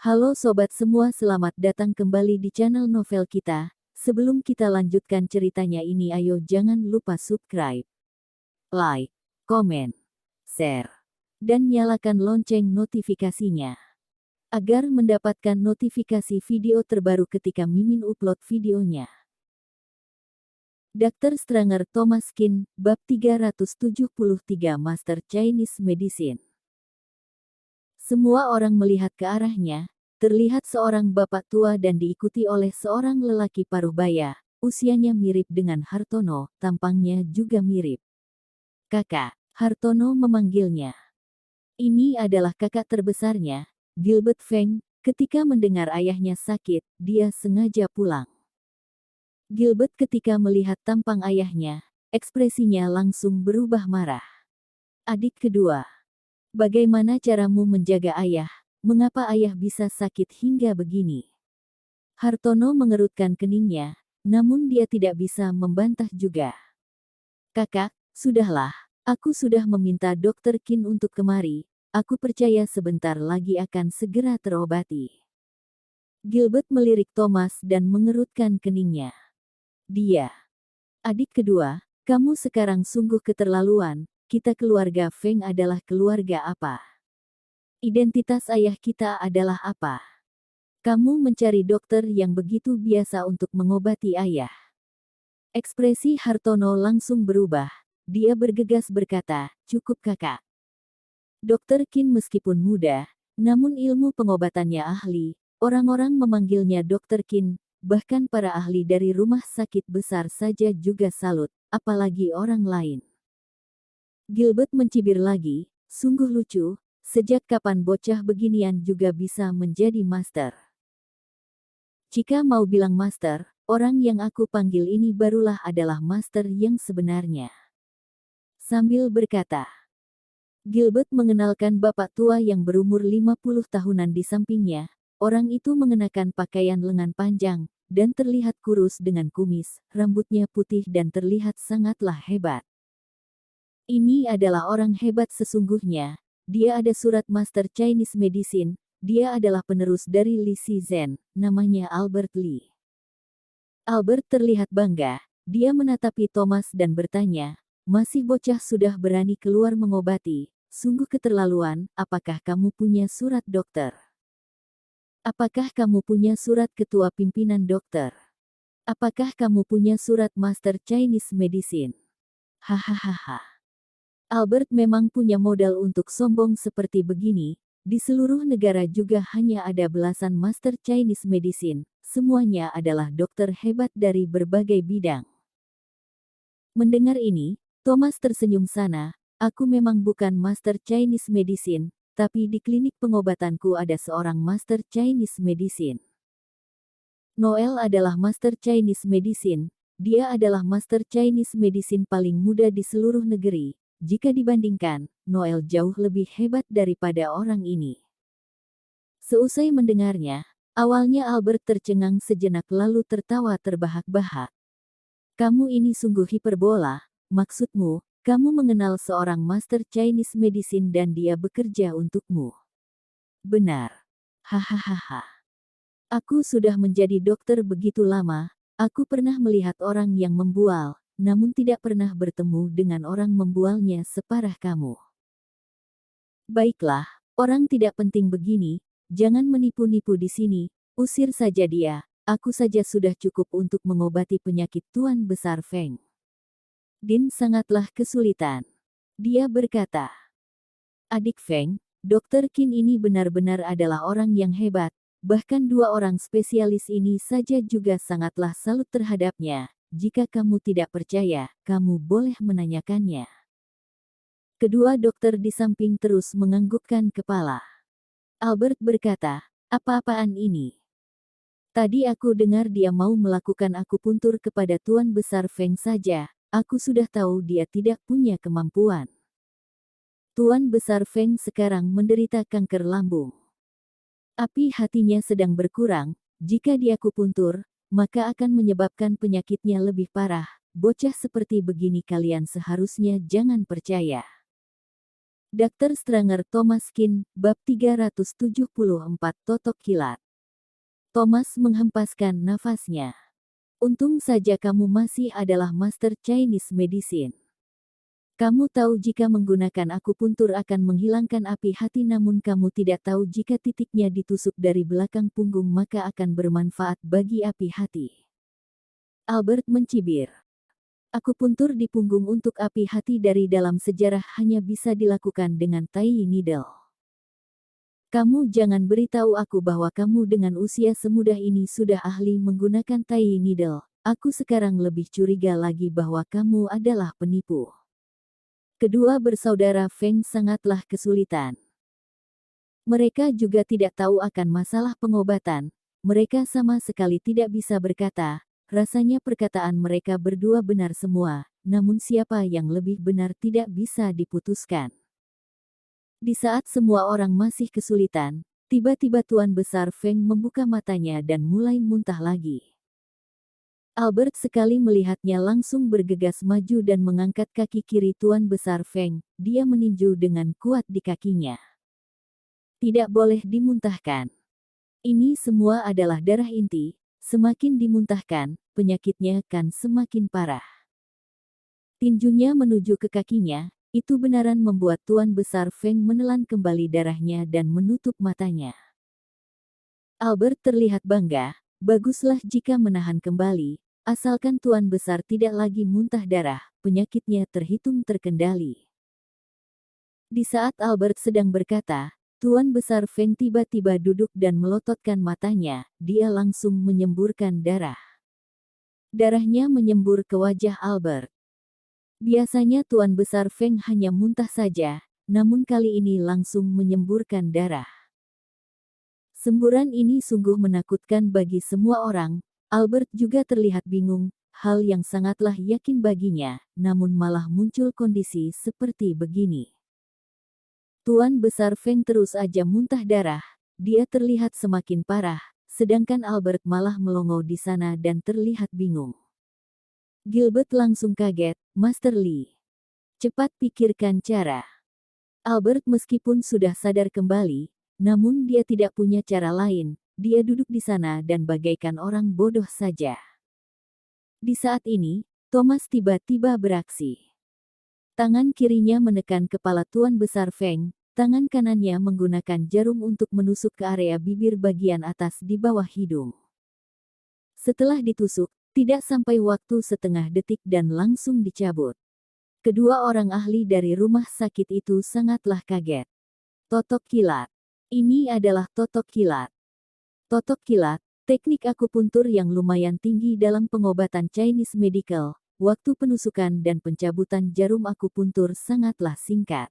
Halo sobat semua, selamat datang kembali di channel novel kita. Sebelum kita lanjutkan ceritanya ini, ayo jangan lupa subscribe, like, komen, share, dan nyalakan lonceng notifikasinya agar mendapatkan notifikasi video terbaru ketika Mimin upload videonya. Dr. Stranger Thomas Kin, Bab 373 Master Chinese Medicine. Semua orang melihat ke arahnya. Terlihat seorang bapak tua dan diikuti oleh seorang lelaki paruh baya. Usianya mirip dengan Hartono, tampangnya juga mirip. Kakak, Hartono memanggilnya. Ini adalah kakak terbesarnya, Gilbert Feng. Ketika mendengar ayahnya sakit, dia sengaja pulang. Gilbert ketika melihat tampang ayahnya, ekspresinya langsung berubah marah. Adik kedua, bagaimana caramu menjaga ayah? Mengapa ayah bisa sakit hingga begini? Hartono mengerutkan keningnya, namun dia tidak bisa membantah juga. Kakak, sudahlah, aku sudah meminta Dokter Kin untuk kemari, aku percaya sebentar lagi akan segera terobati. Gilbert melirik Thomas dan mengerutkan keningnya. Dia, adik kedua, kamu sekarang sungguh keterlaluan, kita keluarga Feng adalah keluarga apa? Identitas ayah kita adalah apa? Kamu mencari dokter yang begitu biasa untuk mengobati ayah. Ekspresi Hartono langsung berubah. Dia bergegas berkata, cukup kakak. Dokter Kin meskipun muda, namun ilmu pengobatannya ahli. Orang-orang memanggilnya Dokter Kin, bahkan para ahli dari rumah sakit besar saja juga salut, apalagi orang lain. Gilbert mencibir lagi, sungguh lucu. Sejak kapan bocah beginian juga bisa menjadi master? Jika mau bilang master, orang yang aku panggil ini barulah adalah master yang sebenarnya. Sambil berkata, Gilbert mengenalkan bapak tua yang berumur 50 tahunan di sampingnya. Orang itu mengenakan pakaian lengan panjang, dan terlihat kurus dengan kumis, rambutnya putih dan terlihat sangatlah hebat. Ini adalah orang hebat sesungguhnya. Dia ada surat Master Chinese Medicine, dia adalah penerus dari Li Shizhen, namanya Albert Li. Albert terlihat bangga, dia menatapi Thomas dan bertanya, masih bocah sudah berani keluar mengobati, sungguh keterlaluan, apakah kamu punya surat dokter? Apakah kamu punya surat ketua pimpinan dokter? Apakah kamu punya surat Master Chinese Medicine? Hahaha. Albert memang punya modal untuk sombong seperti begini. Di seluruh negara juga hanya ada belasan Master Chinese Medicine. Semuanya adalah dokter hebat dari berbagai bidang. Mendengar ini, Thomas tersenyum sana. Aku memang bukan Master Chinese Medicine, tapi di klinik pengobatanku ada seorang Master Chinese Medicine. Noel adalah Master Chinese Medicine. Dia adalah Master Chinese Medicine paling muda di seluruh negeri. Jika dibandingkan, Noel jauh lebih hebat daripada orang ini. Seusai mendengarnya, awalnya Albert tercengang sejenak lalu tertawa terbahak-bahak. Kamu ini sungguh hiperbola, maksudmu, kamu mengenal seorang Master Chinese Medicine dan dia bekerja untukmu. Benar. Hahaha. Aku sudah menjadi dokter begitu lama, aku pernah melihat orang yang membual, namun tidak pernah bertemu dengan orang membualnya separah kamu. Baiklah, orang tidak penting begini, jangan menipu-nipu di sini, usir saja dia, aku saja sudah cukup untuk mengobati penyakit Tuan Besar Feng. Din sangatlah kesulitan. Dia berkata, adik Feng, Dokter Qin ini benar-benar adalah orang yang hebat, bahkan dua orang spesialis ini saja juga sangatlah salut terhadapnya. Jika kamu tidak percaya, kamu boleh menanyakannya. Kedua dokter di samping terus menganggukkan kepala. Albert berkata, apa-apaan ini? Tadi aku dengar dia mau melakukan akupuntur kepada Tuan Besar Feng saja, aku sudah tahu dia tidak punya kemampuan. Tuan Besar Feng sekarang menderita kanker lambung. Api hatinya sedang berkurang, jika dia akupuntur, maka akan menyebabkan penyakitnya lebih parah. Bocah seperti begini kalian seharusnya jangan percaya. Dr. Stranger Thomas Kin, bab 374 Totok Kilat. Thomas menghempaskan nafasnya. Untung saja kamu masih adalah Master Chinese Medicine. Kamu tahu jika menggunakan akupuntur akan menghilangkan api hati, namun kamu tidak tahu jika titiknya ditusuk dari belakang punggung maka akan bermanfaat bagi api hati. Albert mencibir. Akupuntur di punggung untuk api hati dari dalam sejarah hanya bisa dilakukan dengan tai needle. Kamu jangan beritahu aku bahwa kamu dengan usia semudah ini sudah ahli menggunakan tai needle. Aku sekarang lebih curiga lagi bahwa kamu adalah penipu. Kedua bersaudara Feng sangatlah kesulitan. Mereka juga tidak tahu akan masalah pengobatan. Mereka sama sekali tidak bisa berkata. Rasanya perkataan mereka berdua benar semua, namun siapa yang lebih benar tidak bisa diputuskan. Di saat semua orang masih kesulitan, tiba-tiba Tuan Besar Feng membuka matanya dan mulai muntah lagi. Albert sekali melihatnya langsung bergegas maju dan mengangkat kaki kiri Tuan Besar Feng. Dia meninju dengan kuat di kakinya. Tidak boleh dimuntahkan. Ini semua adalah darah inti. Semakin dimuntahkan, penyakitnya akan semakin parah. Tinjunya menuju ke kakinya, itu benaran membuat Tuan Besar Feng menelan kembali darahnya dan menutup matanya. Albert terlihat bangga, baguslah jika menahan kembali, asalkan Tuan Besar tidak lagi muntah darah, penyakitnya terhitung terkendali. Di saat Albert sedang berkata, Tuan Besar Feng tiba-tiba duduk dan melototkan matanya, dia langsung menyemburkan darah. Darahnya menyembur ke wajah Albert. Biasanya Tuan Besar Feng hanya muntah saja, namun kali ini langsung menyemburkan darah. Semburan ini sungguh menakutkan bagi semua orang. Albert juga terlihat bingung, hal yang sangatlah yakin baginya, namun malah muncul kondisi seperti begini. Tuan Besar Feng terus aja muntah darah, dia terlihat semakin parah, sedangkan Albert malah melongo di sana dan terlihat bingung. Gilbert langsung kaget, Master Li. Cepat pikirkan cara. Albert meskipun sudah sadar kembali, namun dia tidak punya cara lain, dia duduk di sana dan bagaikan orang bodoh saja. Di saat ini, Thomas tiba-tiba beraksi. Tangan kirinya menekan kepala Tuan Besar Feng, tangan kanannya menggunakan jarum untuk menusuk ke area bibir bagian atas di bawah hidung. Setelah ditusuk, tidak sampai waktu setengah detik dan langsung dicabut. Kedua orang ahli dari rumah sakit itu sangatlah kaget. Totok kilat. Ini adalah totok kilat. Totok kilat, teknik akupuntur yang lumayan tinggi dalam pengobatan Chinese medical. Waktu penusukan dan pencabutan jarum akupuntur sangatlah singkat.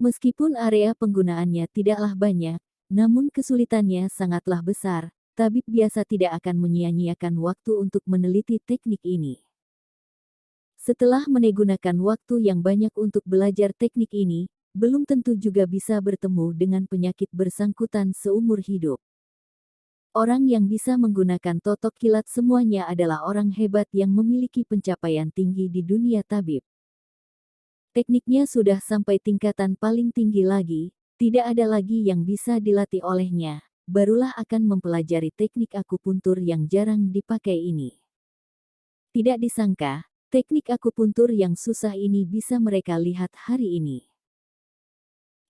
Meskipun area penggunaannya tidaklah banyak, namun kesulitannya sangatlah besar. Tabib biasa tidak akan menyia-nyiakan waktu untuk meneliti teknik ini. Setelah menggunakan waktu yang banyak untuk belajar teknik ini, belum tentu juga bisa bertemu dengan penyakit bersangkutan seumur hidup. Orang yang bisa menggunakan totok kilat semuanya adalah orang hebat yang memiliki pencapaian tinggi di dunia tabib. Tekniknya sudah sampai tingkatan paling tinggi lagi, tidak ada lagi yang bisa dilatih olehnya, barulah akan mempelajari teknik akupuntur yang jarang dipakai ini. Tidak disangka, teknik akupuntur yang susah ini bisa mereka lihat hari ini.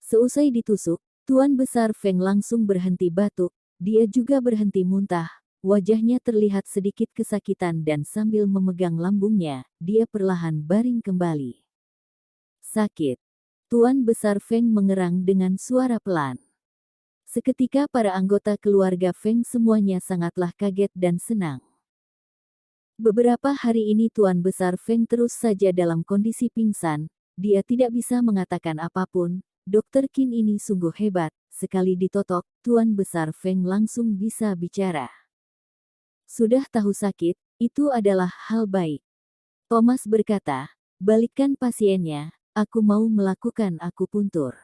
Seusai ditusuk, Tuan Besar Feng langsung berhenti batuk. Dia juga berhenti muntah, wajahnya terlihat sedikit kesakitan dan sambil memegang lambungnya, dia perlahan baring kembali. Sakit. Tuan Besar Feng mengerang dengan suara pelan. Seketika para anggota keluarga Feng semuanya sangatlah kaget dan senang. Beberapa hari ini Tuan Besar Feng terus saja dalam kondisi pingsan, dia tidak bisa mengatakan apapun. Dokter Qin ini sungguh hebat, sekali ditotok, Tuan Besar Feng langsung bisa bicara. Sudah tahu sakit, itu adalah hal baik. Thomas berkata, balikkan pasiennya, aku mau melakukan akupuntur.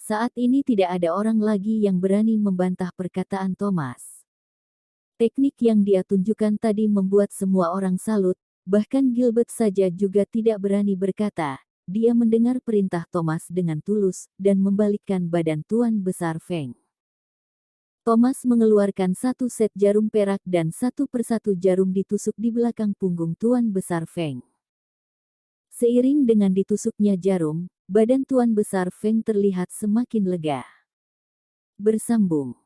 Saat ini tidak ada orang lagi yang berani membantah perkataan Thomas. Teknik yang dia tunjukkan tadi membuat semua orang salut, bahkan Gilbert saja juga tidak berani berkata, Dia mendengar perintah Thomas dengan tulus dan membalikkan badan Tuan Besar Feng. Thomas mengeluarkan satu set jarum perak dan satu persatu jarum ditusuk di belakang punggung Tuan Besar Feng. Seiring dengan ditusuknya jarum, badan Tuan Besar Feng terlihat semakin lega. Bersambung.